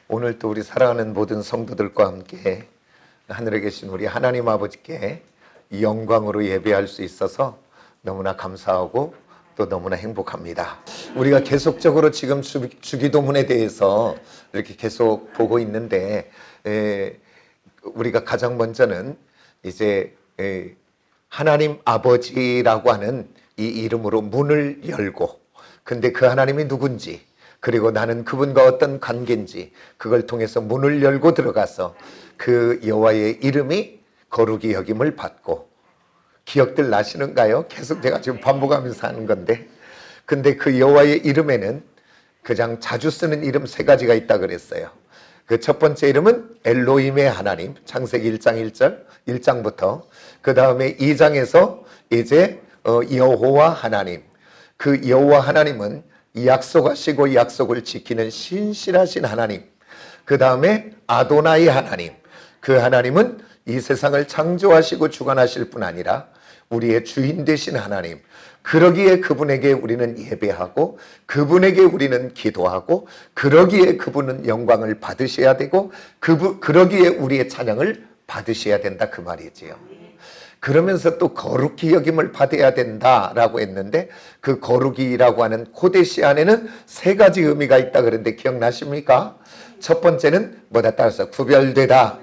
오늘 또 우리 사랑하는 모든 성도들과 함께 하늘에 계신 우리 하나님 아버지께 영광으로 예배할 수 있어서 너무나 감사하고 또 너무나 행복합니다. 우리가 계속적으로 지금 주기도문에 대해서 이렇게 계속 보고 있는데 우리가 가장 먼저는 이제 하나님 아버지라고 하는 이 이름으로 문을 열고, 근데 그 하나님이 누군지, 그리고 나는 그분과 어떤 관계인지 그걸 통해서 문을 열고 들어가서 그 여호와의 이름이 거룩히 여김을 받고, 기억들 나시는가요? 계속 제가 지금 반복하면서 하는 건데, 근데 그 여호와의 이름에는 가장 자주 쓰는 이름 3가지가 있다 그랬어요. 그 첫 번째 이름은 엘로힘의 하나님, 창세기 1장 1장부터 그 다음에 2장에서 이제 여호와 하나님, 그 여호와 하나님은 약속하시고 약속을 지키는 신실하신 하나님. 그 다음에 아도나이 하나님, 그 하나님은 이 세상을 창조하시고 주관하실 뿐 아니라 우리의 주인 되신 하나님. 그러기에 그분에게 우리는 예배하고, 그분에게 우리는 기도하고, 그러기에 그분은 영광을 받으셔야 되고, 그러기에 우리의 찬양을 받으셔야 된다, 그 말이지요. 그러면서 또 거룩히 여김을 받아야 된다라고 했는데, 그 거룩이라고 하는 코데시 안에는 3가지 의미가 있다 그랬는데 기억나십니까? 첫 번째는 뭐다 따라서 구별되다.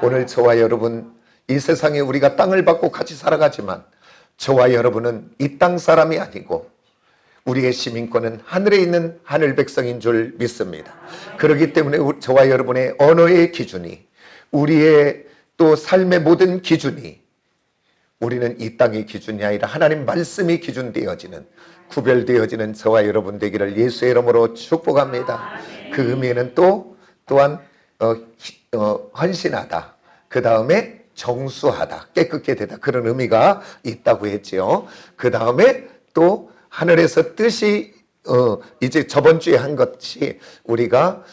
오늘 저와 여러분, 이 세상에 우리가 땅을 받고 같이 살아가지만 저와 여러분은 이 땅 사람이 아니고 우리의 시민권은 하늘에 있는 하늘 백성인 줄 믿습니다. 그렇기 때문에 저와 여러분의 언어의 기준이, 우리의 또 삶의 모든 기준이, 우리는 이 땅의 기준이 아니라 하나님 말씀이 기준되어지는, 구별되어지는 저와 여러분 되기를 예수의 이름으로 축복합니다. 그 의미에는 또한 헌신하다, 그 다음에 정수하다, 깨끗게 되다, 그런 의미가 있다고 했죠. 그 다음에 또 하늘에서 뜻이 이제 저번 주에 한 것이 우리가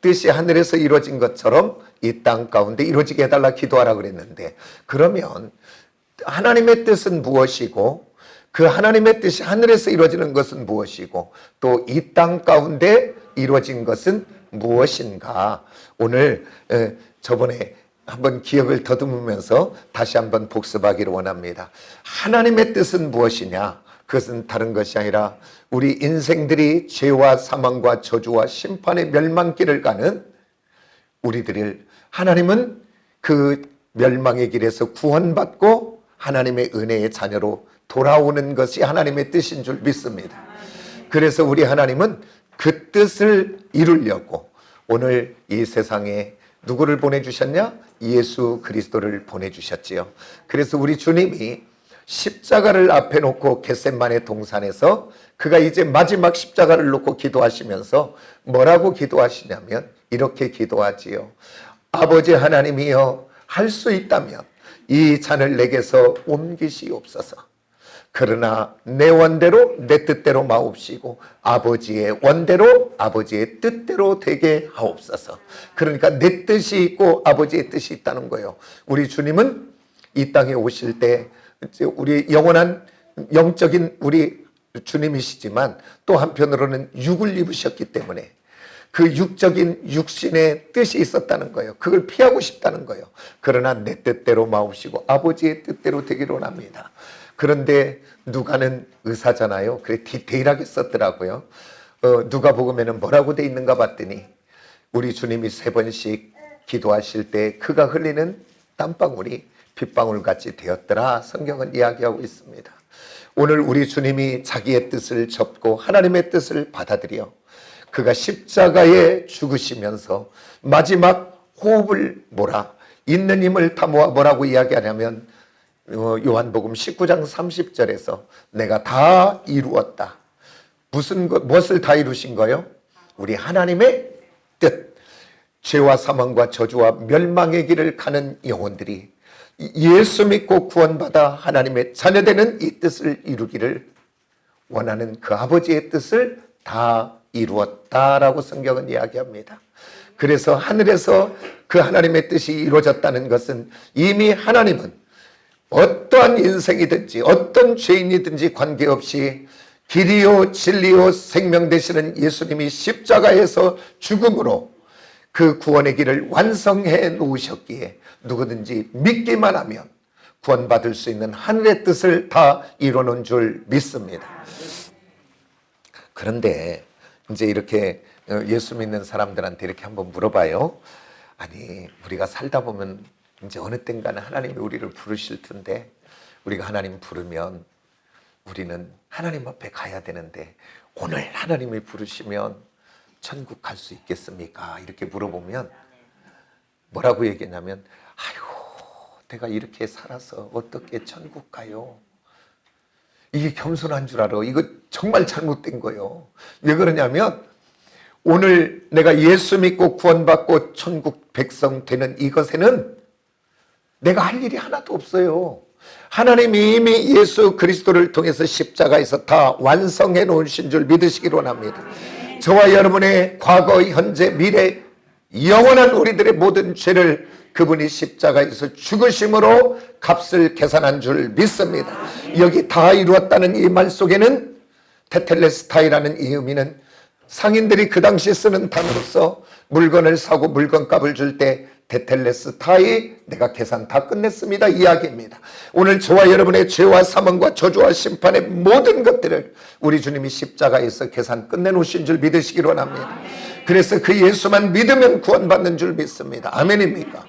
뜻이 하늘에서 이루어진 것처럼 이 땅 가운데 이루어지게 해달라 기도하라 그랬는데, 그러면 하나님의 뜻은 무엇이고, 그 하나님의 뜻이 하늘에서 이루어지는 것은 무엇이고, 또 이 땅 가운데 이루어진 것은 무엇인가? 오늘 저번에 한번 기억을 더듬으면서 다시 한번 복습하기를 원합니다. 하나님의 뜻은 무엇이냐? 그것은 다른 것이 아니라 우리 인생들이 죄와 사망과 저주와 심판의 멸망길을 가는 우리들을, 하나님은 그 멸망의 길에서 구원받고 하나님의 은혜의 자녀로 돌아오는 것이 하나님의 뜻인 줄 믿습니다. 그래서 우리 하나님은 그 뜻을 이루려고 오늘 이 세상에 누구를 보내주셨냐? 예수 그리스도를 보내주셨지요. 그래서 우리 주님이 십자가를 앞에 놓고 겟세마네 동산에서 그가 이제 마지막 십자가를 놓고 기도하시면서 뭐라고 기도하시냐면 이렇게 기도하지요. 아버지 하나님이여, 할 수 있다면 이 잔을 내게서 옮기시옵소서. 그러나 내 원대로, 내 뜻대로 마옵시고 아버지의 원대로, 아버지의 뜻대로 되게 하옵소서. 그러니까 내 뜻이 있고 아버지의 뜻이 있다는 거예요. 우리 주님은 이 땅에 오실 때 우리 영원한 영적인 우리 주님이시지만 또 한편으로는 육을 입으셨기 때문에 그 육적인 육신의 뜻이 있었다는 거예요. 그걸 피하고 싶다는 거예요. 그러나 내 뜻대로 마옵시고 아버지의 뜻대로 되기를 원합니다. 그런데 누가는 의사잖아요. 그래 디테일하게 썼더라고요. 누가복음에는 뭐라고 돼 있는가 봤더니 우리 주님이 3번씩 기도하실 때 그가 흘리는 땀방울이 빗방울같이 되었더라, 성경은 이야기하고 있습니다. 오늘 우리 주님이 자기의 뜻을 접고 하나님의 뜻을 받아들여 그가 십자가에 죽으시면서 마지막 호흡을 있는 힘을 다 모아 뭐라고 이야기하냐면 요한복음 19장 30절에서 내가 다 이루었다. 무엇을 다 이루신 거요? 우리 하나님의 뜻, 죄와 사망과 저주와 멸망의 길을 가는 영혼들이 예수 믿고 구원받아 하나님의 자녀되는 이 뜻을 이루기를 원하는 그 아버지의 뜻을 다 이루었다라고 성경은 이야기합니다. 그래서 하늘에서 그 하나님의 뜻이 이루어졌다는 것은 이미 하나님은 어떠한 인생이든지 어떤 죄인이든지 관계없이 길이요 진리요 생명 되시는 예수님이 십자가에서 죽음으로 그 구원의 길을 완성해 놓으셨기에 누구든지 믿기만 하면 구원받을 수 있는 하늘의 뜻을 다 이루는 줄 믿습니다. 그런데 이제 이렇게 예수 믿는 사람들한테 이렇게 한번 물어봐요. 아니, 우리가 살다 보면 이제 어느 땐가는 하나님이 우리를 부르실 텐데, 우리가 하나님 부르면 우리는 하나님 앞에 가야 되는데 오늘 하나님이 부르시면 천국 갈 수 있겠습니까? 이렇게 물어보면 뭐라고 얘기했냐면, 아유, 내가 이렇게 살아서 어떻게 천국 가요? 이게 겸손한 줄 알아. 이거 정말 잘못된 거예요. 왜 그러냐면 오늘 내가 예수 믿고 구원받고 천국 백성 되는 이것에는 내가 할 일이 하나도 없어요. 하나님이 이미 예수 그리스도를 통해서 십자가에서 다 완성해 놓으신 줄 믿으시기 원합니다. 저와 여러분의 과거, 현재, 미래, 영원한 우리들의 모든 죄를 그분이 십자가에서 죽으심으로 값을 계산한 줄 믿습니다. 여기 다 이루었다는 이 말 속에는 테텔레스타이라는 이 의미는 상인들이 그 당시 쓰는 단어로서 물건을 사고 물건값을 줄 때 테텔레스타이, 내가 계산 다 끝냈습니다 이야기입니다. 오늘 저와 여러분의 죄와 사망과 저주와 심판의 모든 것들을 우리 주님이 십자가에서 계산 끝내놓으신 줄 믿으시기 원합니다. 그래서 그 예수만 믿으면 구원받는 줄 믿습니다. 아멘입니까?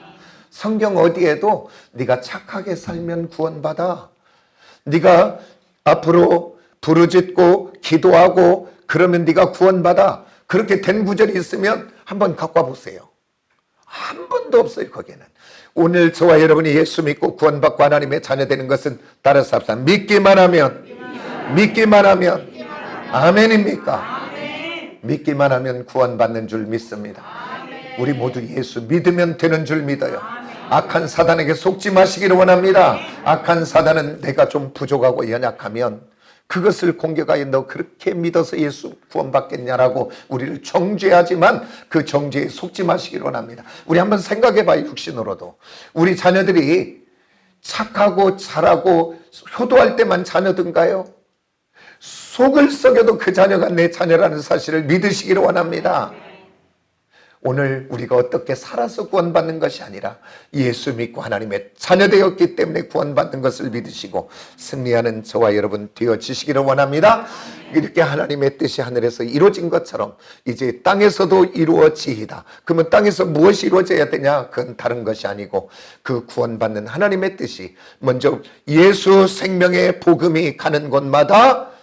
성경 어디에도 네가 착하게 살면 구원받아, 네가 앞으로 부르짖고 기도하고 그러면 네가 구원받아, 그렇게 된 구절이 있으면 한번 갖고 와보세요. 한 번도 없어요. 거기에는. 오늘 저와 여러분이 예수 믿고 구원받고 하나님의 자녀 되는 것은 따라서 합시다. 믿기만 하면, 믿기만 하면, 아멘입니까? 믿기만 하면 구원받는 줄 믿습니다. 우리 모두 예수 믿으면 되는 줄 믿어요. 악한 사단에게 속지 마시기를 원합니다. 악한 사단은 내가 좀 부족하고 연약하면 그것을 공격하여 너 그렇게 믿어서 예수 구원받겠냐라고 우리를 정죄하지만 그 정죄에 속지 마시기를 원합니다. 우리 한번 생각해봐요. 육신으로도 우리 자녀들이 착하고 잘하고 효도할 때만 자녀든가요? 속을 썩여도 그 자녀가 내 자녀라는 사실을 믿으시기를 원합니다. 오늘 우리가 어떻게 살아서 구원받는 것이 아니라 예수 믿고 하나님의 자녀 되었기 때문에 구원받는 것을 믿으시고 승리하는 저와 여러분 되어지시기를 원합니다. 이렇게 하나님의 뜻이 하늘에서 이루어진 것처럼 이제 땅에서도 이루어지이다. 그러면 땅에서 무엇이 이루어져야 되냐? 그건 다른 것이 아니고 그 구원받는 하나님의 뜻이 먼저 예수 생명의 복음이 가는 곳마다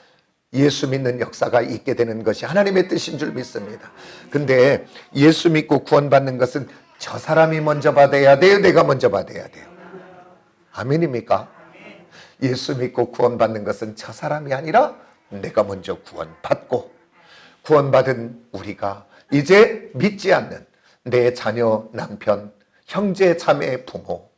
예수 믿는 역사가 있게 되는 것이 하나님의 뜻인 줄 믿습니다. 근데 예수 믿고 구원받는 것은 저 사람이 먼저 받아야 돼요? 내가 먼저 받아야 돼요? 아멘입니까? 예수 믿고 구원받는 것은 저 사람이 아니라 내가 먼저 구원받고, 구원받은 우리가 이제 믿지 않는 내 자녀, 남편, 형제, 자매, 부모,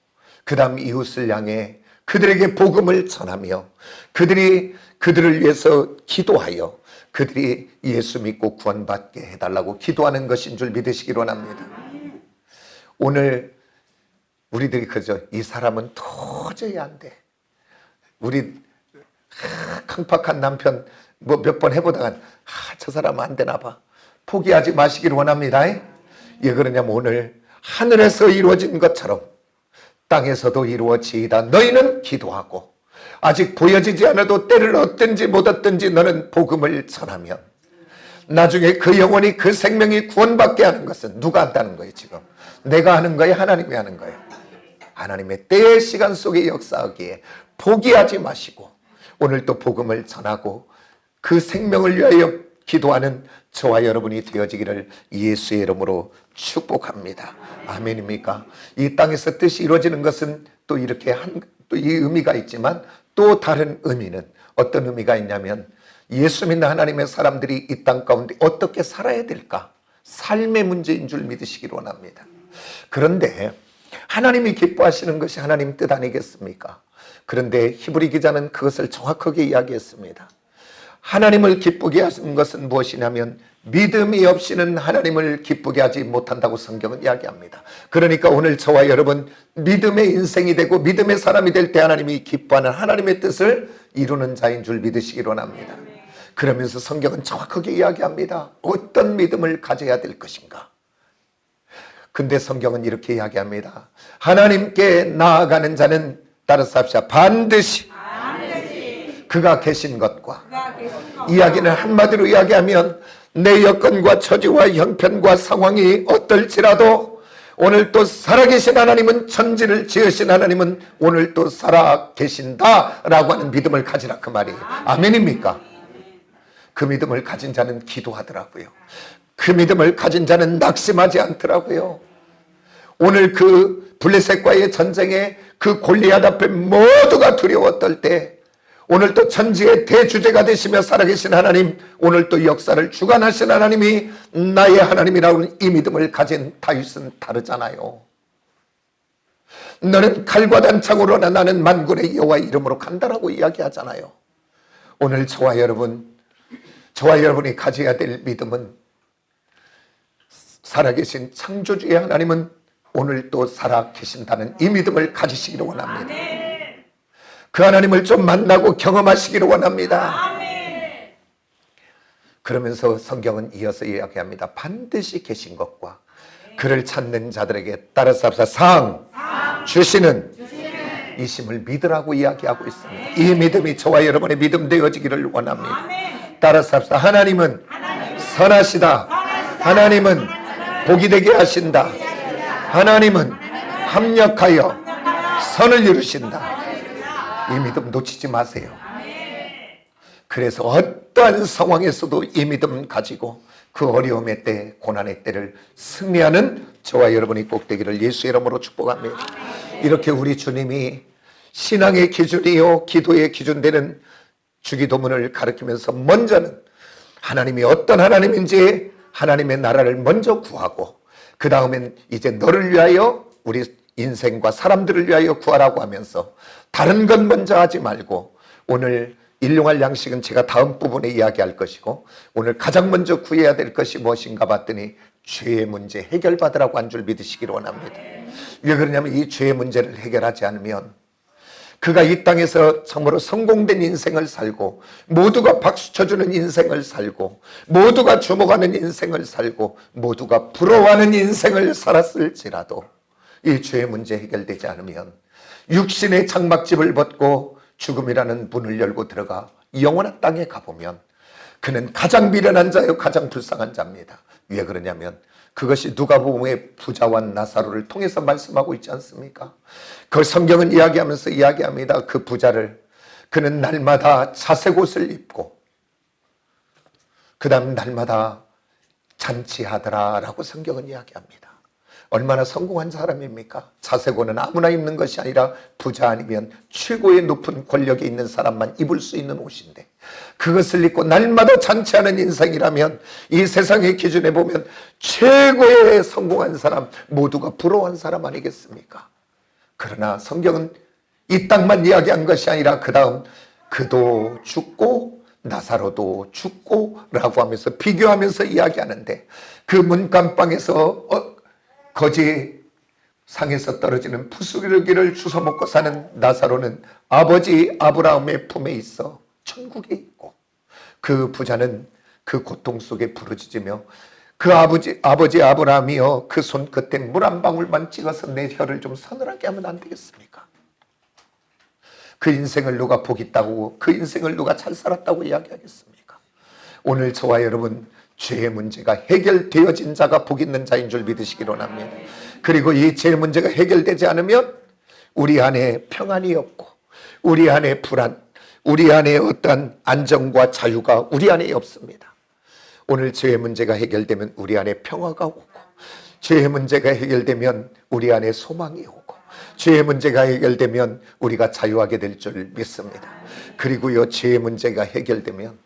그 다음 이웃을 향해 그들에게 복음을 전하며 그들을 위해서 기도하여 그들이 예수 믿고 구원받게 해달라고 기도하는 것인 줄 믿으시기 원합니다. 오늘 우리들이 그저 이 사람은 도저히 안 돼. 우리 강팍한 남편 뭐 몇 번 해보다가 저 사람은 안 되나 봐. 포기하지 마시기를 원합니다. 왜 그러냐면 오늘 하늘에서 이루어진 것처럼 땅에서도 이루어지이다. 너희는 기도하고 아직 보여지지 않아도 때를 얻든지 못 얻든지 너는 복음을 전하면 나중에 그 영혼이 그 생명이 구원받게 하는 것은 누가 한다는 거예요? 지금 내가 하는 거예요? 하나님이 하는 거예요? 하나님의 때의 시간 속에 역사하기에 포기하지 마시고 오늘 또 복음을 전하고 그 생명을 위하여 기도하는 저와 여러분이 되어지기를 예수의 이름으로 축복합니다. 아멘입니까? 이 땅에서 뜻이 이루어지는 것은 또 이렇게 또 이 의미가 있지만 또 다른 의미는 어떤 의미가 있냐면 예수 믿는 하나님의 사람들이 이 땅 가운데 어떻게 살아야 될까? 삶의 문제인 줄 믿으시기 원합니다. 그런데 하나님이 기뻐하시는 것이 하나님 뜻 아니겠습니까? 그런데 히브리 기자는 그것을 정확하게 이야기했습니다. 하나님을 기쁘게 하는 것은 무엇이냐면 믿음이 없이는 하나님을 기쁘게 하지 못한다고 성경은 이야기합니다. 그러니까 오늘 저와 여러분 믿음의 인생이 되고 믿음의 사람이 될 때 하나님이 기뻐하는 하나님의 뜻을 이루는 자인 줄 믿으시기 원합니다. 그러면서 성경은 정확하게 이야기합니다. 어떤 믿음을 가져야 될 것인가? 근데 성경은 이렇게 이야기합니다. 하나님께 나아가는 자는 따라서 합시다. 반드시 그가 계신 것과, 이야기는 한마디로 이야기하면 내 여건과 처지와 형편과 상황이 어떨지라도 오늘 또 살아계신 하나님은, 천지를 지으신 하나님은 오늘 또 살아계신다라고 하는 믿음을 가지라, 그 말이에요. 아멘입니까? 그 믿음을 가진 자는 기도하더라고요. 그 믿음을 가진 자는 낙심하지 않더라고요. 오늘 그 블레셋과의 전쟁에 그 골리앗 앞에 모두가 두려웠을 때 오늘 또 천지의 대주제가 되시며 살아계신 하나님, 오늘 또 역사를 주관하신 하나님이 나의 하나님이라는 이 믿음을 가진 다윗은 다르잖아요. 너는 칼과 단창으로나 나는 만군의 여호와 이름으로 간다라고 이야기하잖아요. 오늘 저와 여러분이 가져야 될 믿음은, 살아계신 창조주의 하나님은 오늘 또 살아계신다는 이 믿음을 가지시기를 원합니다. 그 하나님을 좀 만나고 경험하시기를 원합니다. 그러면서 성경은 이어서 이야기합니다. 반드시 계신 것과 그를 찾는 자들에게 따라서 합시다. 상 주시는 이심을 믿으라고 이야기하고 있습니다. 이 믿음이 저와 여러분의 믿음 되어지기를 원합니다. 따라서 합시다. 하나님은 선하시다. 하나님은 복이 되게 하신다. 하나님은 합력하여 선을 이루신다. 이 믿음 놓치지 마세요. 그래서 어떠한 상황에서도 이 믿음 가지고 그 어려움의 때, 고난의 때를 승리하는 저와 여러분이 꼭 되기를 예수의 이름으로 축복합니다. 이렇게 우리 주님이 신앙의 기준이요 기도의 기준 되는 주기도문을 가르치면서 먼저는 하나님이 어떤 하나님인지 하나님의 나라를 먼저 구하고, 그 다음엔 이제 너를 위하여, 우리 인생과 사람들을 위하여 구하라고 하면서 다른 건 먼저 하지 말고, 오늘 일용할 양식은 제가 다음 부분에 이야기할 것이고, 오늘 가장 먼저 구해야 될 것이 무엇인가 봤더니 죄의 문제 해결받으라고 한 줄 믿으시기를 원합니다. 왜 그러냐면 이 죄의 문제를 해결하지 않으면 그가 이 땅에서 참으로 성공된 인생을 살고, 모두가 박수 쳐주는 인생을 살고, 모두가 주목하는 인생을 살고, 모두가 부러워하는 인생을 살았을지라도 이 죄의 문제 해결되지 않으면 육신의 장막집을 벗고 죽음이라는 문을 열고 들어가 영원한 땅에 가보면 그는 가장 미련한 자요 가장 불쌍한 자입니다. 왜 그러냐면 그것이 누가복음의 부자와 나사로를 통해서 말씀하고 있지 않습니까? 그 성경은 이야기하면서 이야기합니다. 그 부자를, 그는 날마다 자색 옷을 입고 그 다음 날마다 잔치하더라 라고 성경은 이야기합니다. 얼마나 성공한 사람입니까? 자색옷은 아무나 입는 것이 아니라 부자 아니면 최고의 높은 권력에 있는 사람만 입을 수 있는 옷인데, 그것을 입고 날마다 잔치하는 인생이라면 이 세상의 기준에 보면 최고의 성공한 사람, 모두가 부러워한 사람 아니겠습니까? 그러나 성경은 이 땅만 이야기한 것이 아니라 그 다음 그도 죽고 나사로도 죽고 라고 하면서 비교하면서 이야기하는데, 그 문간방에서 거지 상에서 떨어지는 푸스러기를 주워 먹고 사는 나사로는 아버지 아브라함의 품에 있어 천국에 있고, 그 부자는 그 고통 속에 부르짖으며 그 아버지 아브라함이여 그 손끝에 물 한 방울만 찍어서 내 혀를 좀 서늘하게 하면 안 되겠습니까? 그 인생을 누가 복 있다고, 그 인생을 누가 잘 살았다고 이야기하겠습니까? 오늘 저와 여러분, 죄의 문제가 해결되어진 자가 복 있는 자인 줄 믿으시기 원합니다. 그리고 이 죄의 문제가 해결되지 않으면 우리 안에 평안이 없고, 우리 안에 불안, 우리 안에 어떠한 안정과 자유가 우리 안에 없습니다. 오늘 죄의 문제가 해결되면 우리 안에 평화가 오고, 죄의 문제가 해결되면 우리 안에 소망이 오고, 죄의 문제가 해결되면 우리가 자유하게 될 줄 믿습니다. 그리고요, 죄의 문제가 해결되면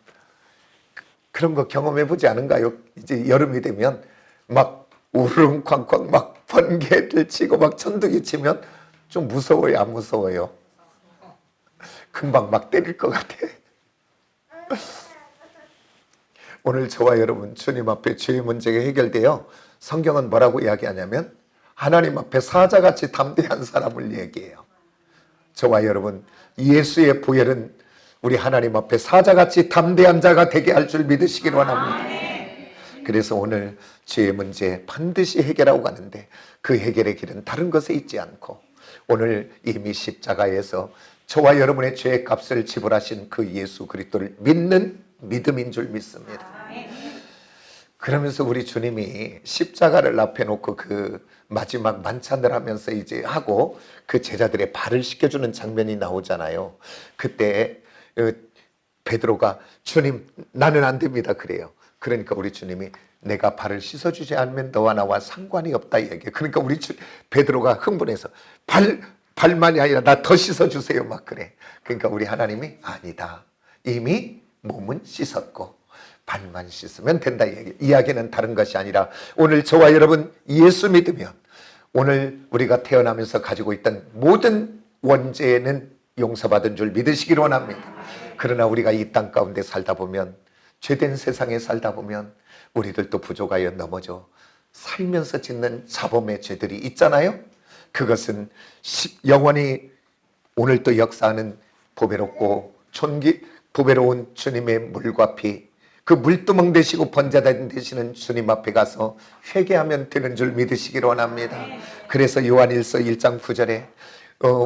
그런 거 경험해 보지 않은가요? 이제 여름이 되면 막 우르릉쾅쾅 막 번개를 치고 막 천둥이 치면 좀 무서워요, 안 무서워요? 금방 막 때릴 것 같아. 오늘 저와 여러분, 주님 앞에 죄의 문제가 해결되어 성경은 뭐라고 이야기하냐면 하나님 앞에 사자같이 담대한 사람을 얘기해요. 저와 여러분, 예수의 보혈은 우리 하나님 앞에 사자같이 담대한 자가 되게 할 줄 믿으시길 원합니다. 그래서 오늘 죄의 문제 반드시 해결하고 가는데 그 해결의 길은 다른 것에 있지 않고 오늘 이미 십자가에서 저와 여러분의 죄의 값을 지불하신 그 예수 그리스도를 믿는 믿음인 줄 믿습니다. 그러면서 우리 주님이 십자가를 앞에 놓고 그 마지막 만찬을 하면서 이제 하고 그 제자들의 발을 씻겨주는 장면이 나오잖아요. 그때 베드로가 주님 나는 안 됩니다 그래요. 그러니까 우리 주님이 내가 발을 씻어주지 않으면 너와 나와 상관이 없다 얘기해요. 그러니까 베드로가 흥분해서 발만이 아니라 나 더 씻어주세요 막 그래. 그러니까 우리 하나님이 아니다. 이미 몸은 씻었고 발만 씻으면 된다 얘기. 이야기는 다른 것이 아니라 오늘 저와 여러분 예수 믿으면 오늘 우리가 태어나면서 가지고 있던 모든 원죄는 용서받은 줄 믿으시기를 원합니다. 그러나 우리가 이 땅 가운데 살다 보면 죄된 세상에 살다 보면 우리들도 부족하여 넘어져 살면서 짓는 자범의 죄들이 있잖아요. 그것은 영원히 오늘 또 역사하는 보배롭고 보배로운 주님의 물과 피, 그 물두멍 되시고 번제단 되시는 주님 앞에 가서 회개하면 되는 줄 믿으시기를 원합니다. 그래서 요한일서 1장 9절에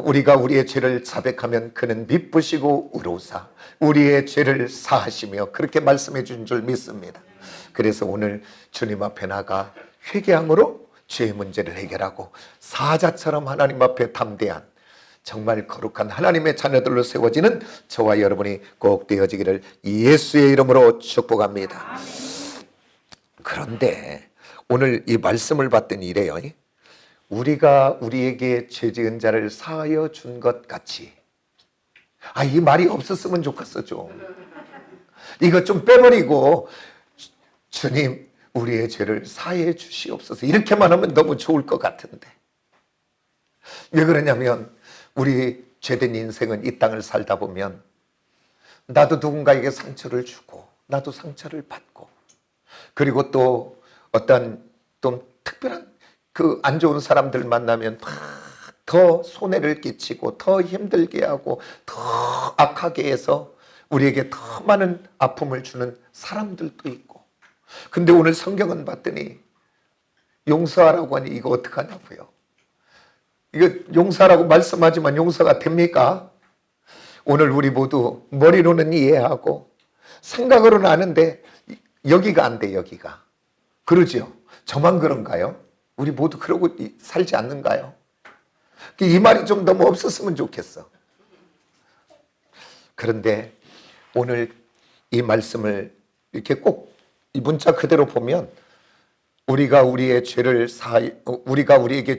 우리가 우리의 죄를 자백하면 그는 미쁘시고 의로우사 우리의 죄를 사하시며 그렇게 말씀해 준 줄 믿습니다. 그래서 오늘 주님 앞에 나가 회개함으로 죄의 문제를 해결하고 사자처럼 하나님 앞에 담대한 정말 거룩한 하나님의 자녀들로 세워지는 저와 여러분이 꼭 되어지기를 예수의 이름으로 축복합니다. 그런데 오늘 이 말씀을 받더니 이래요. 우리가 우리에게 죄 지은 자를 사하여 준 것 같이. 이 말이 없었으면 좋겠어 좀. 이거 좀 빼버리고 주님 우리의 죄를 사해 주시옵소서 이렇게만 하면 너무 좋을 것 같은데 왜 그러냐면 우리 죄된 인생은 이 땅을 살다 보면 나도 누군가에게 상처를 주고 나도 상처를 받고 그리고 또 어떤 좀 특별한 그 안 좋은 사람들 만나면 막 더 손해를 끼치고 더 힘들게 하고 더 악하게 해서 우리에게 더 많은 아픔을 주는 사람들도 있고 근데 오늘 성경은 봤더니 용서하라고 하니 이거 어떡하냐고요. 이거 용서하라고 말씀하지만 용서가 됩니까? 오늘 우리 모두 머리로는 이해하고 생각으로는 아는데 여기가 안 돼 여기가. 그러지요? 저만 그런가요? 우리 모두 그러고 살지 않는가요? 이 말이 좀 너무 없었으면 좋겠어. 그런데 오늘 이 말씀을 이렇게 꼭 이 문자 그대로 보면 우리가 우리에게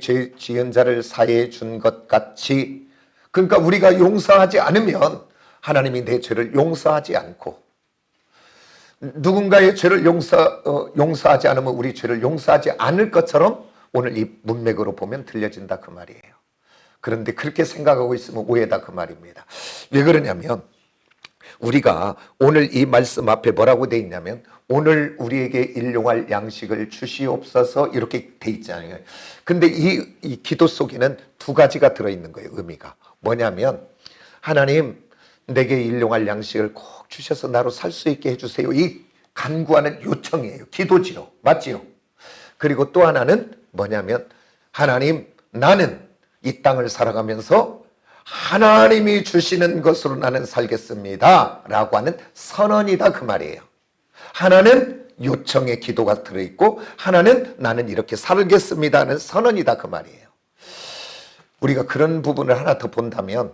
죄 지은 자를 사해 준 것 같이 그러니까 우리가 용서하지 않으면 하나님이 내 죄를 용서하지 않고 누군가의 죄를 용서하지 않으면 우리 죄를 용서하지 않을 것처럼 오늘 이 문맥으로 보면 들려진다 그 말이에요. 그런데 그렇게 생각하고 있으면 오해다 그 말입니다. 왜 그러냐면 우리가 오늘 이 말씀 앞에 뭐라고 돼 있냐면 오늘 우리에게 일용할 양식을 주시옵소서 이렇게 돼 있잖아요. 근데 이 기도 속에는 두 가지가 들어있는 거예요. 의미가 뭐냐면 하나님 내게 일용할 양식을 꼭 주셔서 나로 살 수 있게 해주세요. 이 간구하는 요청이에요. 기도지요. 맞지요? 그리고 또 하나는 뭐냐면 하나님 나는 이 땅을 살아가면서 하나님이 주시는 것으로 나는 살겠습니다 라고 하는 선언이다 그 말이에요. 하나는 요청의 기도가 들어있고 하나는 나는 이렇게 살겠습니다 하는 선언이다 그 말이에요. 우리가 그런 부분을 하나 더 본다면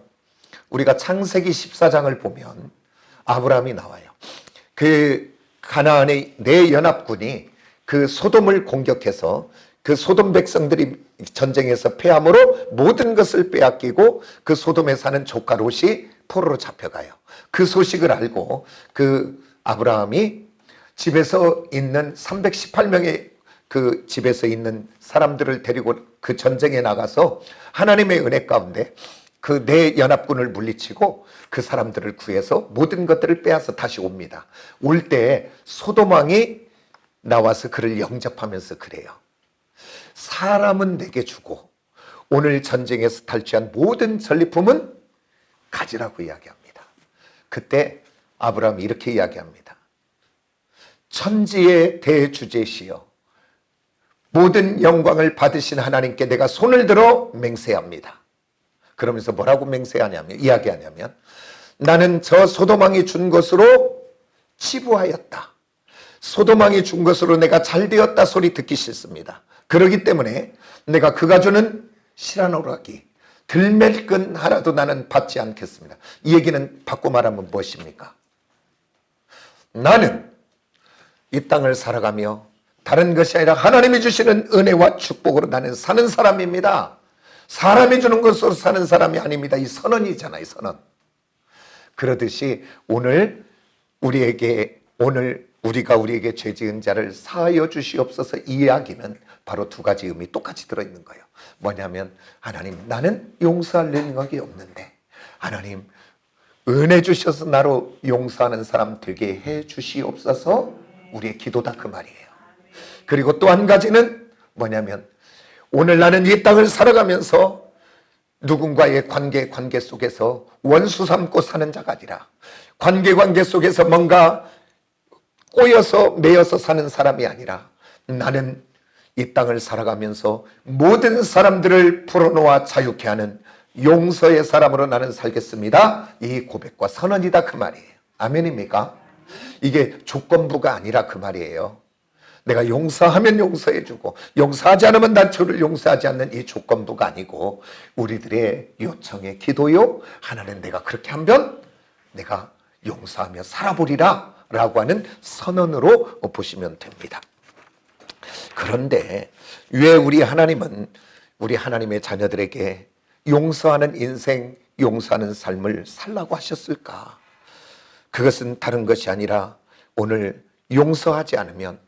우리가 창세기 14장을 보면 아브라함이 나와요. 그 가나안의 네 연합군이 그 소돔을 공격해서 그 소돔 백성들이 전쟁에서 패함으로 모든 것을 빼앗기고 그 소돔에 사는 조카 롯이 포로로 잡혀가요. 그 소식을 알고 그 아브라함이 집에서 있는 318명의 그 집에서 있는 사람들을 데리고 그 전쟁에 나가서 하나님의 은혜 가운데 그 네 연합군을 물리치고 그 사람들을 구해서 모든 것들을 빼앗아 다시 옵니다. 올 때 소돔 왕이 나와서 그를 영접하면서 그래요. 사람은 내게 주고 오늘 전쟁에서 탈취한 모든 전리품은 가지라고 이야기합니다. 그때 아브라함이 이렇게 이야기합니다. 천지의 대주제시여 모든 영광을 받으신 하나님께 내가 손을 들어 맹세합니다. 그러면서 뭐라고 맹세하냐면, 이야기하냐면, 나는 저 소돔왕이 준 것으로 치부하였다. 소돔왕이 준 것으로 내가 잘되었다 소리 듣기 싫습니다. 그러기 때문에 내가 그가 주는 실한오락이 들멜근 하나도 나는 받지 않겠습니다. 이 얘기는 바꿔 말하면 무엇입니까? 나는 이 땅을 살아가며 다른 것이 아니라 하나님이 주시는 은혜와 축복으로 나는 사는 사람입니다. 사람이 주는 것으로 사는 사람이 아닙니다. 이 선언이잖아요, 선언. 그러듯이 오늘 우리가 우리에게 죄 지은 자를 사하여 주시옵소서, 이 이야기는 바로 두 가지 의미 똑같이 들어있는 거예요. 뭐냐면, 하나님, 나는 용서할 능력이 없는데 하나님 은혜 주셔서 나로 용서하는 사람 되게 해 주시옵소서, 우리의 기도다, 그 말이에요. 그리고 또 한 가지는 뭐냐면, 오늘 나는 이 땅을 살아가면서 누군가의 관계 속에서 원수 삼고 사는 자가 아니라 관계 속에서 뭔가 꼬여서 매여서 사는 사람이 아니라 나는 이 땅을 살아가면서 모든 사람들을 풀어놓아 자유케 하는 용서의 사람으로 나는 살겠습니다. 이 고백과 선언이다, 그 말이에요. 아멘입니까? 이게 조건부가 아니라 그 말이에요. 내가 용서하면 용서해주고 용서하지 않으면 난 저를 용서하지 않는 이 조건부가 아니고 우리들의 요청의 기도요, 하나는 내가 그렇게 하면 내가 용서하며 살아보리라 라고 하는 선언으로 보시면 됩니다. 그런데 왜 우리 하나님은 우리 하나님의 자녀들에게 용서하는 인생, 용서하는 삶을 살라고 하셨을까? 그것은 다른 것이 아니라 오늘 용서하지 않으면,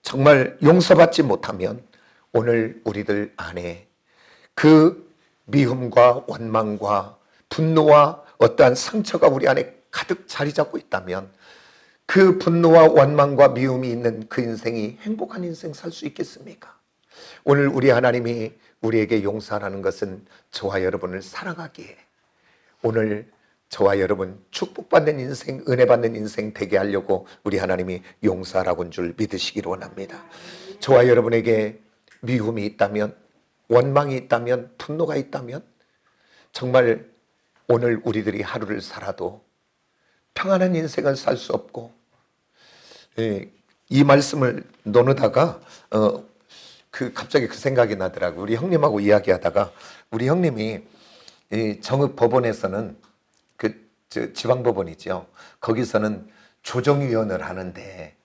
정말 용서받지 못하면 오늘 우리들 안에 그 미움과 원망과 분노와 어떠한 상처가 우리 안에 가득 자리 잡고 있다면 그 분노와 원망과 미움이 있는 그 인생이 행복한 인생 살 수 있겠습니까? 오늘 우리 하나님이 우리에게 용서하라는 것은 저와 여러분을 사랑하기에, 오늘 저와 여러분 축복받는 인생, 은혜받는 인생 되게 하려고 우리 하나님이 용서하라고는 줄 믿으시기를 원합니다. 저와 여러분에게 미움이 있다면, 원망이 있다면, 분노가 있다면 정말 오늘 우리들이 하루를 살아도 평안한 인생을 살 수 없고, 이 말씀을 나누다가 갑자기 그 생각이 나더라고요. 우리 형님하고 이야기하다가 우리 형님이 정읍 법원에서는 지방법원이죠. 거기서는 조정위원을 하는데,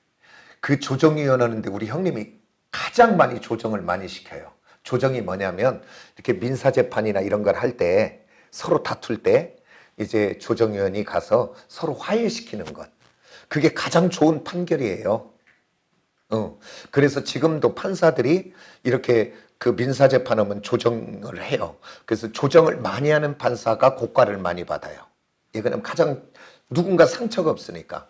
그 조정위원 하는데 우리 형님이 가장 많이 조정을 많이 시켜요. 조정이 뭐냐면 이렇게 민사재판이나 이런 걸 할 때 서로 다툴 때 이제 조정위원이 가서 서로 화해시키는 것. 그게 가장 좋은 판결이에요. 그래서 지금도 판사들이 이렇게 그 민사재판하면 조정을 해요. 그래서 조정을 많이 하는 판사가 고가를 많이 받아요. 이거는 가장 누군가 상처가 없으니까.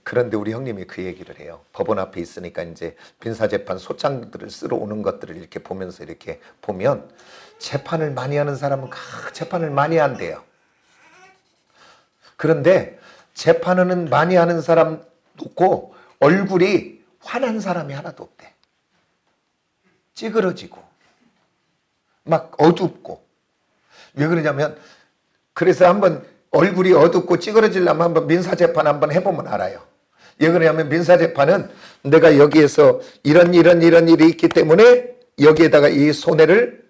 그런데 우리 형님이 그 얘기를 해요. 법원 앞에 있으니까 이제 민사재판 소장들을 쓰러 오는 것들을 이렇게 보면서 이렇게 보면 재판을 많이 하는 사람은 재판을 많이 한대요. 그런데 재판은 많이 하는 사람 없고 얼굴이 화난 사람이 하나도 없대. 찌그러지고 막 어둡고. 왜 그러냐면, 그래서 한번 얼굴이 어둡고 찌그러지려면 한번 민사재판 한번 해보면 알아요. 왜 그러냐면 민사재판은 내가 여기에서 이런 일이 있기 때문에 여기에다가 이 손해를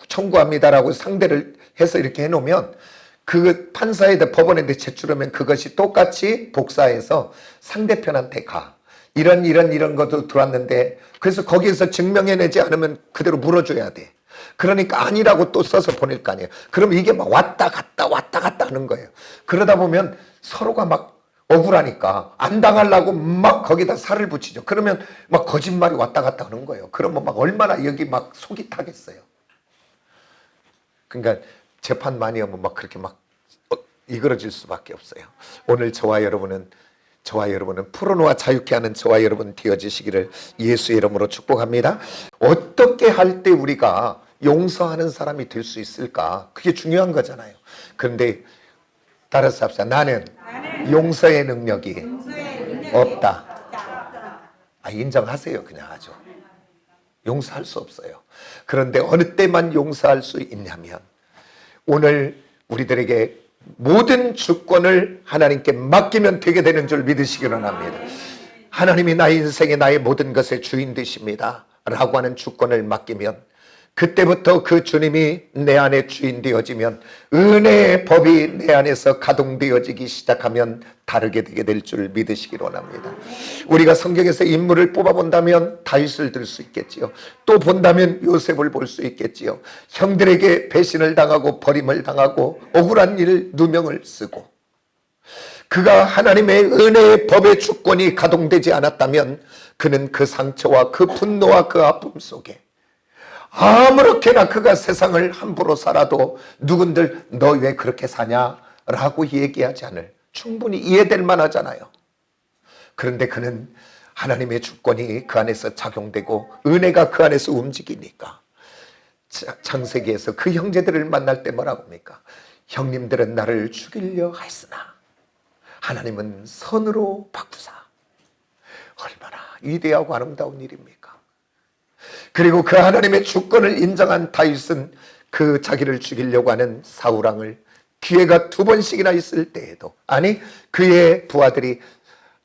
청구합니다라고 상대를 해서 이렇게 해놓으면 그 판사에다 법원에 제출하면 그것이 똑같이 복사해서 상대편한테 가. 이런 것도 들어왔는데, 그래서 거기에서 증명해내지 않으면 그대로 물어줘야 돼. 그러니까 아니라고 또 써서 보낼 거 아니에요. 그럼 이게 막 왔다 갔다 하는 거예요. 그러다 보면 서로가 막 억울하니까 안 당하려고 막 거기다 살을 붙이죠. 그러면 막 거짓말이 왔다 갔다 하는 거예요. 그러면 막 얼마나 여기 막 속이 타겠어요. 그러니까 재판 많이 하면 막 그렇게 막 이그러질 수밖에 없어요. 오늘 저와 여러분은 풀어놓아 자유케 하는 저와 여러분 되어지시기를 예수의 이름으로 축복합니다. 어떻게 할 때 우리가 용서하는 사람이 될 수 있을까? 그게 중요한 거잖아요. 그런데 따라서 합시다. 나는 용서의 능력이 없다. 인정하세요. 그냥 아주. 용서할 수 없어요. 그런데 어느 때만 용서할 수 있냐면 오늘 우리들에게 모든 주권을 하나님께 맡기면 되게 되는 줄 믿으시기 원합니다. 하나님이 나의 인생에 나의 모든 것의 주인 되십니다 라고 하는 주권을 맡기면 그때부터 그 주님이 내 안에 주인 되어지면 은혜의 법이 내 안에서 가동되어지기 시작하면 다르게 되게 될 줄 믿으시기 원합니다. 우리가 성경에서 인물을 뽑아본다면 다윗을 들 수 있겠지요. 또 본다면 요셉을 볼 수 있겠지요. 형들에게 배신을 당하고 버림을 당하고 억울한 일 누명을 쓰고 그가 하나님의 은혜의 법의 주권이 가동되지 않았다면 그는 그 상처와 그 분노와 그 아픔 속에 아무렇게나 그가 세상을 함부로 살아도 누군들 너 왜 그렇게 사냐? 라고 얘기하지 않을 충분히 이해될 만하잖아요. 그런데 그는 하나님의 주권이 그 안에서 작용되고 은혜가 그 안에서 움직이니까 창세기에서 그 형제들을 만날 때 뭐라고 합니까? 형님들은 나를 죽이려 하였으나 하나님은 선으로 바꾸사. 얼마나 위대하고 아름다운 일입니까? 그리고 그 하나님의 주권을 인정한 다윗은 그 자기를 죽이려고 하는 사울왕을 기회가 2번씩이나 있을 때에도 아니 그의 부하들이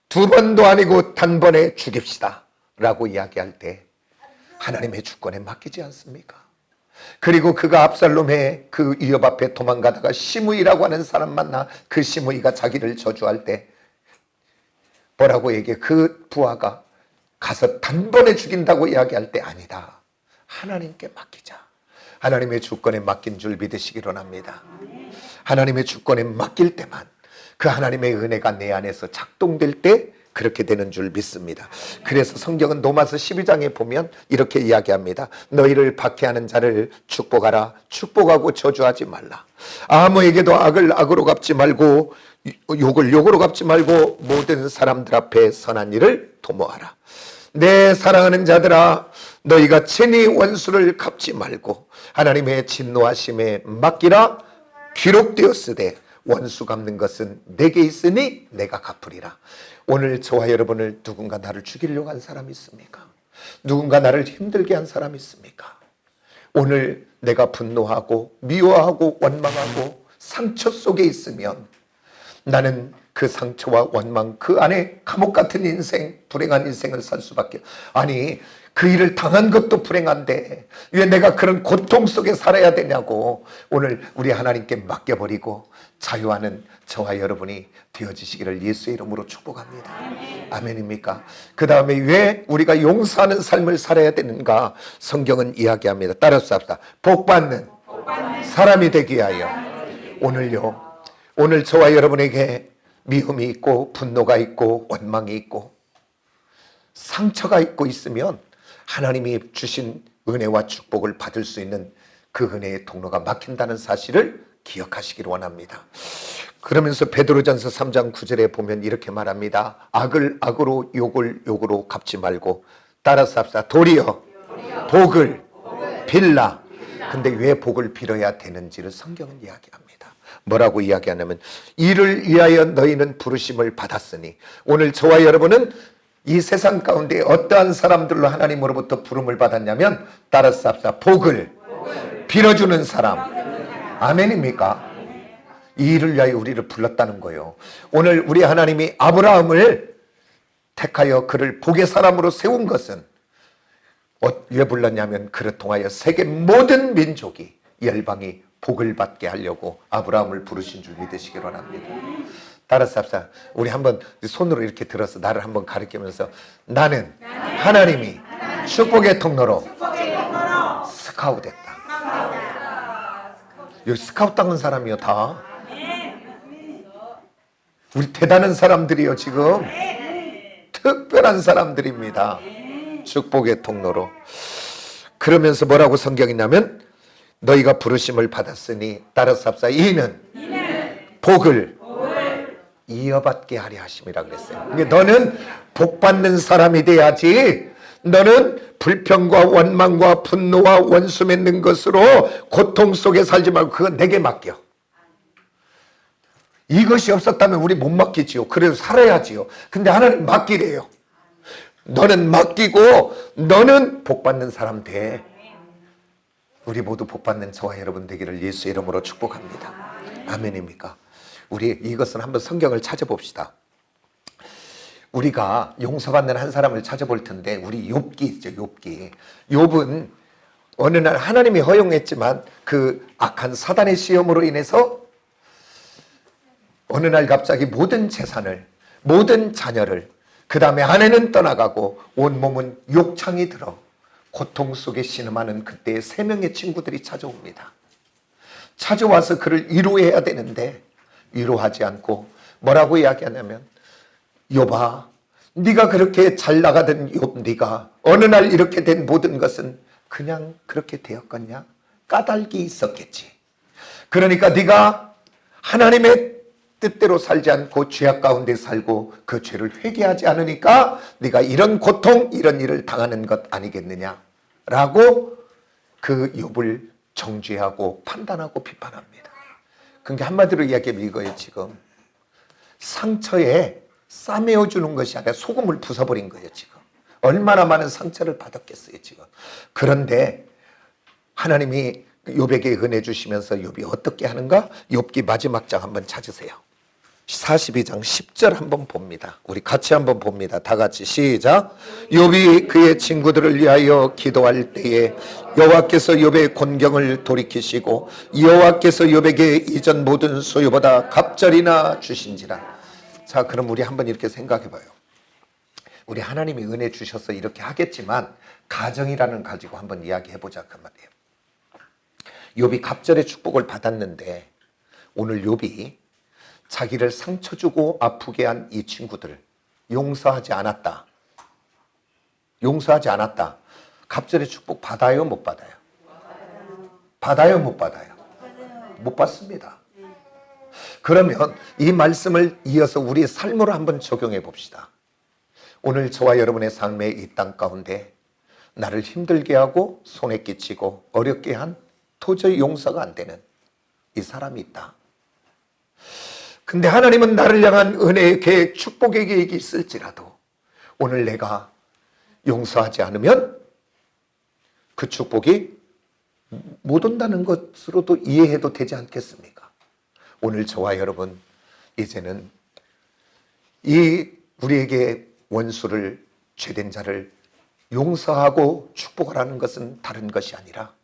2번도 아니고 단번에 죽입시다 라고 이야기할 때 하나님의 주권에 맡기지 않습니까? 그리고 그가 압살롬의 그 위협 앞에 도망가다가 시므이라고 하는 사람 만나 그 시므이가 자기를 저주할 때 뭐라고 얘기해? 그 부하가 가서 단번에 죽인다고 이야기할 때 아니다. 하나님께 맡기자. 하나님의 주권에 맡긴 줄 믿으시기 원합니다. 하나님의 주권에 맡길 때만 그 하나님의 은혜가 내 안에서 작동될 때 그렇게 되는 줄 믿습니다. 그래서 성경은 로마서 12장에 보면 이렇게 이야기합니다. 너희를 박해하는 자를 축복하라. 축복하고 저주하지 말라. 아무에게도 악을 악으로 갚지 말고 욕을 욕으로 갚지 말고 모든 사람들 앞에 선한 일을 도모하라. 내 사랑하는 자들아 너희가 친히 원수를 갚지 말고 하나님의 진노하심에 맡기라. 기록되었으되 원수 갚는 것은 내게 있으니 내가 갚으리라. 오늘 저와 여러분을 누군가 나를 죽이려고 한 사람이 있습니까? 누군가 나를 힘들게 한 사람이 있습니까? 오늘 내가 분노하고 미워하고 원망하고 상처 속에 있으면 나는 그 상처와 원망 그 안에 감옥 같은 인생 불행한 인생을 살 수밖에. 아니 그 일을 당한 것도 불행한데 왜 내가 그런 고통 속에 살아야 되냐고. 오늘 우리 하나님께 맡겨버리고 자유하는 저와 여러분이 되어지시기를 예수의 이름으로 축복합니다. 아멘입니까? 그 다음에 왜 우리가 용서하는 삶을 살아야 되는가 성경은 이야기합니다. 따라서 합시다. 복받는 사람이 되기 위하여. 오늘요, 오늘 저와 여러분에게 미움이 있고 분노가 있고 원망이 있고 상처가 있고 있으면 하나님이 주신 은혜와 축복을 받을 수 있는 그 은혜의 통로가 막힌다는 사실을 기억하시기를 원합니다. 그러면서 베드로전서 3장 9절에 보면 이렇게 말합니다. 악을 악으로 욕을 욕으로 갚지 말고 따라서 합시다. 도리어 복을 빌라. 근데 왜 복을 빌어야 되는지를 성경은 이야기합니다. 뭐라고 이야기하냐면 이를 위하여 너희는 부르심을 받았으니. 오늘 저와 여러분은 이 세상 가운데 어떠한 사람들로 하나님으로부터 부름을 받았냐면 따라서 합시다. 복을 빌어주는 사람. 아멘입니까? 이 일을 위하여 우리를 불렀다는 거예요. 오늘 우리 하나님이 아브라함을 택하여 그를 복의 사람으로 세운 것은 왜 불렀냐면 그를 통하여 세계 모든 민족이 열방이 복을 받게 하려고 아브라함을 부르신 줄 믿으시기 원합니다. 따라서 합시다. 우리 한번 손으로 이렇게 들어서 나를 한번 가리키면서 나는 하나님이 축복의 통로로 스카웃됐다. 여기 스카웃 당한 사람이요 다. 우리 대단한 사람들이요 지금. 특별한 사람들입니다. 축복의 통로로. 그러면서 뭐라고 성경이냐면 너희가 부르심을 받았으니 따라서 합시다. 이는 복을 이어받게 하려 하심이라 그랬어요. 그러니까 너는 복받는 사람이 돼야지. 너는 불평과 원망과 분노와 원수 맺는 것으로 고통 속에 살지 말고 그거 내게 맡겨. 이것이 없었다면 우리 못 맡기지요. 그래도 살아야지요. 근데 하나님 맡기래요. 너는 맡기고 너는 복받는 사람 돼. 우리 모두 복받는 저와 여러분 되기를 예수 이름으로 축복합니다. 아멘입니까? 우리 이것은 한번 성경을 찾아봅시다. 우리가 용서받는 한 사람을 찾아볼 텐데 우리 욥기 있죠. 욥은 어느 날 하나님이 허용했지만 그 악한 사단의 시험으로 인해서 어느 날 갑자기 모든 재산을, 모든 자녀를, 그 다음에 아내는 떠나가고 온몸은 욕창이 들어 고통 속에 신음하는 그때의 3명의 친구들이 찾아옵니다. 찾아와서 그를 위로해야 되는데 위로하지 않고 뭐라고 이야기하냐면, 욥아, 네가 그렇게 잘 나가던 욥, 네가 어느 날 이렇게 된 모든 것은 그냥 그렇게 되었겠냐? 까닭이 있었겠지. 그러니까 네가 하나님의 뜻대로 살지 않고 죄악 가운데 살고 그 죄를 회개하지 않으니까 네가 이런 고통, 이런 일을 당하는 것 아니겠느냐? 라고 그 욥을 정죄하고 판단하고 비판합니다. 그러니까 한마디로 이야기하면 이거예요. 지금 상처에 싸매어 주는 것이 아니라 소금을 부숴버린 거예요. 지금 얼마나 많은 상처를 받았겠어요. 지금. 그런데 하나님이 욥에게 은혜 주시면서 욥이 어떻게 하는가? 욥기 마지막 장 한번 찾으세요. 42장 10절 한번 봅니다. 우리 같이 한번 봅니다. 다 같이 시작. 욥이 그의 친구들을 위하여 기도할 때에 여호와께서 욥의 곤경을 돌이키시고 여호와께서 욥에게 이전 모든 소유보다 갑절이나 주신지라. 자, 그럼 우리 한번 이렇게 생각해 봐요. 우리 하나님이 은혜 주셔서 이렇게 하겠지만 가정이라는 가지고 한번 이야기해 보자 그 말이에요. 욥이 갑절의 축복을 받았는데 오늘 욥이 자기를 상처 주고 아프게 한 이 친구들 용서하지 않았다. 용서하지 않았다. 갑절의 축복 받아요, 못 받아요? 받아요, 못 받아요? 못 받습니다. 그러면 이 말씀을 이어서 우리의 삶으로 한번 적용해 봅시다. 오늘 저와 여러분의 삶의 이 땅 가운데 나를 힘들게 하고 손에 끼치고 어렵게 한 도저히 용서가 안 되는 이 사람이 있다. 근데 하나님은 나를 향한 은혜의 계획, 축복의 계획이 있을지라도 오늘 내가 용서하지 않으면 그 축복이 못 온다는 것으로도 이해해도 되지 않겠습니까? 오늘 저와 여러분 이제는 이 우리에게 원수를, 죄된 자를 용서하고 축복하라는 것은 다른 것이 아니라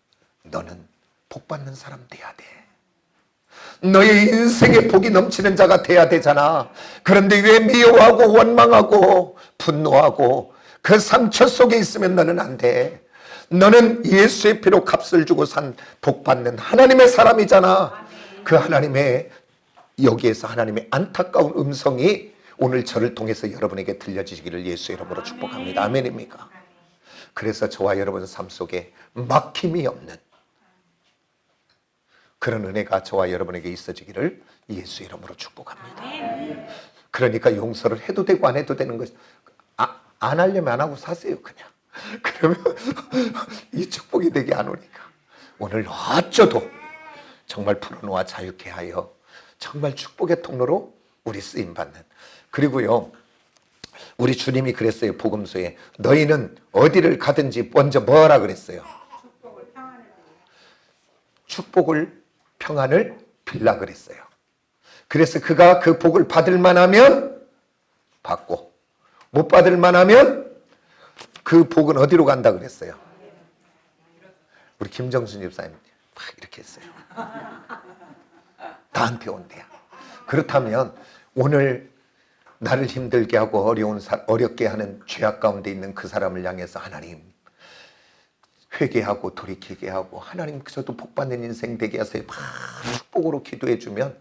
너는 복받는 사람 돼야 돼. 너의 인생에 복이 넘치는 자가 돼야 되잖아. 그런데 왜 미워하고 원망하고 분노하고 그 상처 속에 있으면 너는 안 돼. 너는 예수의 피로 값을 주고 산 복받는 하나님의 사람이잖아. 그 하나님의 여기에서 하나님의 안타까운 음성이 오늘 저를 통해서 여러분에게 들려지기를 예수 이름으로 축복합니다. 아멘입니까? 그래서 저와 여러분 삶 속에 막힘이 없는 그런 은혜가 저와 여러분에게 있어지기를 예수 이름으로 축복합니다. 그러니까 용서를 해도 되고 안 해도 되는 것, 안 하려면 안 하고 사세요 그냥. 그러면 이 축복이 되게 안 오니까 오늘 어쩌도 정말 풀어놓아 자유케 하여 정말 축복의 통로로 우리 쓰임받는. 그리고요, 우리 주님이 그랬어요. 복음서에 너희는 어디를 가든지 먼저 뭐라 그랬어요? 축복을 평안을 빌라 그랬어요. 그래서 그가 그 복을 받을 만하면 받고 못 받을 만하면 그 복은 어디로 간다 그랬어요? 우리 김정순 집사님 막 이렇게 했어요. 나한테 온대요. 그렇다면 오늘 나를 힘들게 하고 어렵게 하는 죄악 가운데 있는 그 사람을 향해서 하나님 회개하고 돌이키게 하고 하나님 저도 복받는 인생 되게 하세요. 막 축복으로 기도해 주면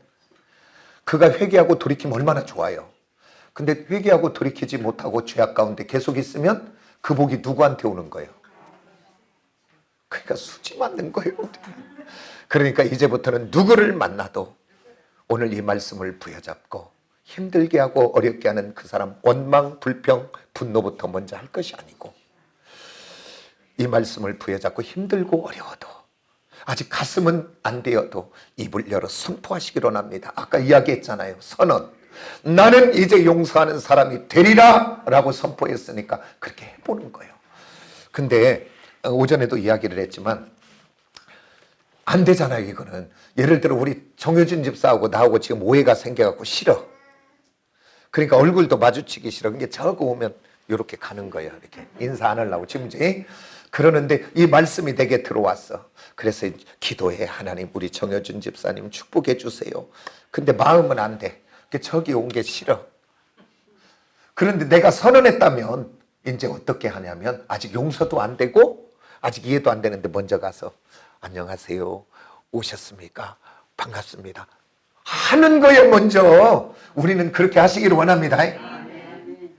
그가 회개하고 돌이키면 얼마나 좋아요. 근데 회개하고 돌이키지 못하고 죄악 가운데 계속 있으면 그 복이 누구한테 오는 거예요? 그러니까 수지 맞는 거예요. 그러니까 이제부터는 누구를 만나도 오늘 이 말씀을 부여잡고 힘들게 하고 어렵게 하는 그 사람 원망, 불평, 분노부터 먼저 할 것이 아니고 이 말씀을 부여잡고 힘들고 어려워도 아직 가슴은 안 되어도 입을 열어 선포하시기로 합니다. 아까 이야기했잖아요. 선언. 나는 이제 용서하는 사람이 되리라 라고 선포했으니까 그렇게 해보는 거예요. 근데 오전에도 이야기를 했지만 안 되잖아요. 이거는 예를 들어 우리 정효준 집사하고 나하고 지금 오해가 생겨갖고 싫어. 그러니까 얼굴도 마주치기 싫어. 그게 저거 오면 이렇게 가는 거예요. 이렇게 인사 안 하려고 지금 이제 그러는데 이 말씀이 내게 들어왔어. 그래서 기도해. 하나님 우리 정효준 집사님 축복해 주세요. 근데 마음은 안 돼. 저기 온 게 싫어. 그런데 내가 선언했다면 이제 어떻게 하냐면 아직 용서도 안 되고 아직 이해도 안 되는데 먼저 가서 안녕하세요. 오셨습니까? 반갑습니다. 하는 거에 먼저 우리는 그렇게 하시기를 원합니다.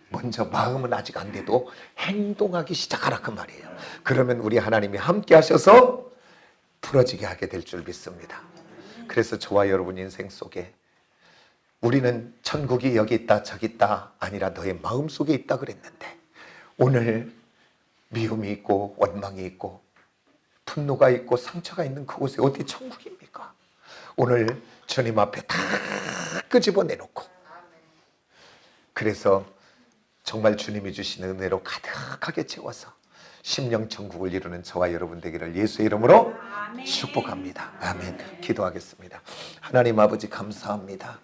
먼저 마음은 아직 안 돼도 행동하기 시작하라 그 말이에요. 그러면 우리 하나님이 함께 하셔서 풀어지게 하게 될 줄 믿습니다. 그래서 저와 여러분 인생 속에 우리는 천국이 여기 있다 저기 있다 아니라 너의 마음속에 있다 그랬는데 오늘 미움이 있고 원망이 있고 분노가 있고 상처가 있는 그곳에 어디 천국입니까? 오늘 주님 앞에 다 끄집어내놓고 그래서 정말 주님이 주시는 은혜로 가득하게 채워서 심령 천국을 이루는 저와 여러분 되기를 예수의 이름으로 축복합니다. 아멘. 기도하겠습니다. 하나님 아버지 감사합니다.